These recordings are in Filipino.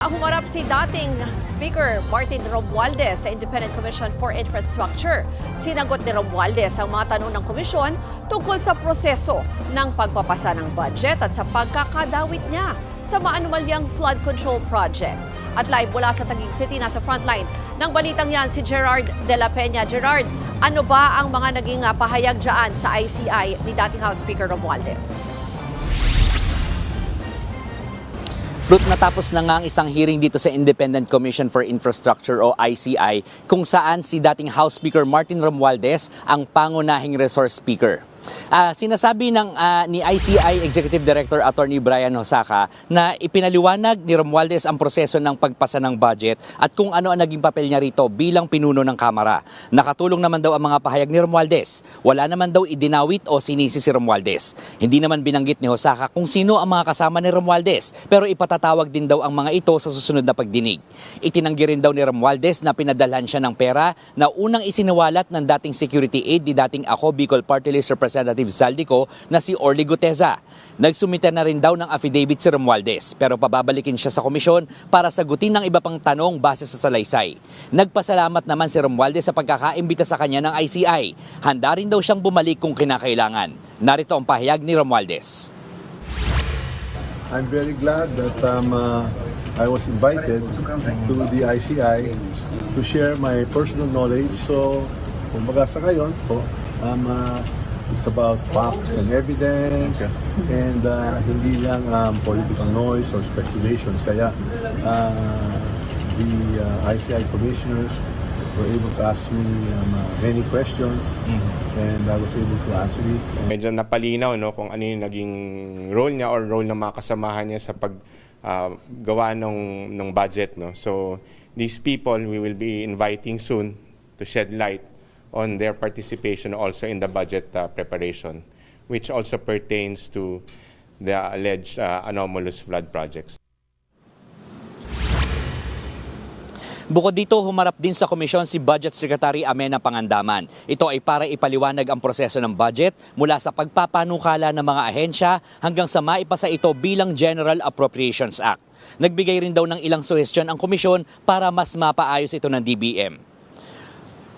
Humarap si dating Speaker Martin Romualdez sa Independent Commission for Infrastructure. Sinagot ni Romualdez ang mga tanong ng komisyon tungkol sa proseso ng pagpapasa ng budget at sa pagkakadawit niya sa maanumalyang flood control project. At live mula sa Taguig City, nasa frontline ng balitang yan si Gerard de la Peña. Gerard, ano ba ang mga naging pahayag dyan sa ICI ni dating House Speaker Romualdez? Ruth, natapos na nga ang isang hearing dito sa Independent Commission for Infrastructure o ICI kung saan si dating House Speaker Martin Romualdez ang pangunahing resource speaker. Sinasabi ni ICI Executive Director Attorney Brian Hosaka na ipinaliwanag ni Romualdez ang proseso ng pagpasa ng budget at kung ano ang naging papel niya rito bilang pinuno ng Kamara. Nakatulong naman daw ang mga pahayag ni Romualdez. Wala naman daw idinawit o sinisi si Romualdez. Hindi naman binanggit ni Hosaka kung sino ang mga kasama ni Romualdez, pero ipatatawag din daw ang mga ito sa susunod na pagdinig. Itinanggi rin daw ni Romualdez na pinadalhan siya ng pera na unang isiniwalat ng dating security aide ni dating Ako Bicol Party List Representative Zaldico na si Orly Guteza. Nagsumite na rin daw ng affidavit si Romualdez pero pababalikin siya sa komisyon para sagutin ng iba pang tanong base sa salaysay. Nagpasalamat naman si Romualdez sa pagkakaimbita sa kanya ng ICI. Handa rin daw siyang bumalik kung kinakailangan. Narito ang pahayag ni Romualdez. I'm very glad that I was invited to the ICI to share my personal knowledge. So, kumbaga sa ngayon po, it's about facts and evidence and hindi lang political noise or speculations. Kaya the ICI commissioners were able to ask me many questions and I was able to answer it. Medyo napalinaw kung ano yung naging role niya or role ng mga kasamahan niya sa paggawa ng budget. So these people we will be inviting soon to shed light on their participation also in the budget preparation, which also pertains to the alleged anomalous flood projects. Bukod dito, humarap din sa komisyon si Budget Secretary Amenah Pangandaman. Ito ay para ipaliwanag ang proseso ng budget mula sa pagpapanukala ng mga ahensya hanggang sa maipasa ito bilang General Appropriations Act. Nagbigay rin daw ng ilang suhestyon ang komisyon para mas mapaayos ito ng DBM.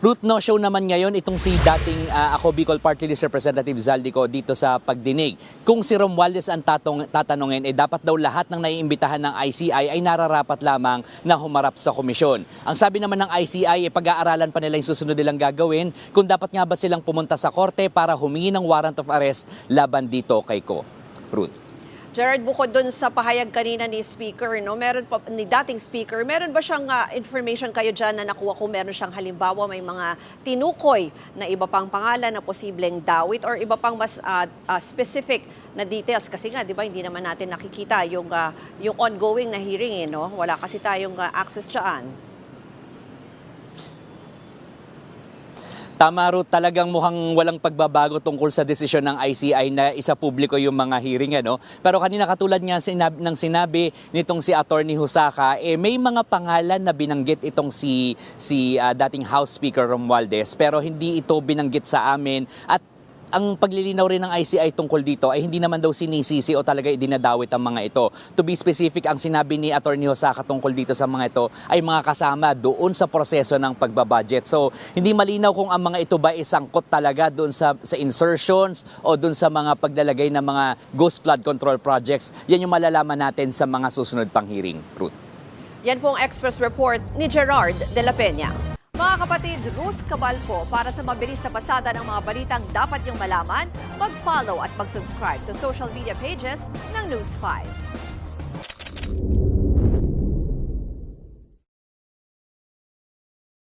Ruth, no show naman ngayon itong si dating Ako Bicol Party List Representative Zaldico dito sa pagdinig. Kung si Romualdez ang tatanungin, dapat daw lahat ng naiimbitahan ng ICI ay nararapat lamang na humarap sa komisyon. Ang sabi naman ng ICI, pag-aaralan pa nila yung susunod nilang gagawin kung dapat nga ba silang pumunta sa korte para humingi ng warrant of arrest laban dito kay Ko. Ruth. Gerard, bukod dun sa pahayag kanina ni Speaker, meron pa, ni dating Speaker, meron ba siyang information kayo dyan na nakuha kung meron siyang halimbawa may mga tinukoy na iba pang pangalan na posibleng dawit or iba pang mas specific na details? Kasi nga, di ba, hindi naman natin nakikita yung ongoing na hearing, Wala kasi tayong access dyan. Tama, Ruth, talagang mukhang walang pagbabago tungkol sa desisyon ng ICI na isa publiko yung mga hearing. Pero kanina katulad nga ng sinabi nitong si Attorney Hosaka, may mga pangalan na binanggit itong si dating House Speaker Romualdez pero hindi ito binanggit sa amin at ang paglilinaw rin ng ICI tungkol dito ay hindi naman daw sinisisi o talaga idinadawit ang mga ito. To be specific, ang sinabi ni Attorney Hosaka tungkol dito sa mga ito ay mga kasama doon sa proseso ng pagbabudget. So, hindi malinaw kung ang mga ito ba isangkot talaga doon sa insertions o doon sa mga paglalagay ng mga ghost flood control projects. Yan yung malalaman natin sa mga susunod pang hearing. Ruth. Yan po ang Express Report ni Gerard de la Peña. Mga kapatid, Ruth Cabalco, para sa mabilis na pasada ng mga balitang dapat niyong malaman, mag-follow at mag-subscribe sa social media pages ng News 5.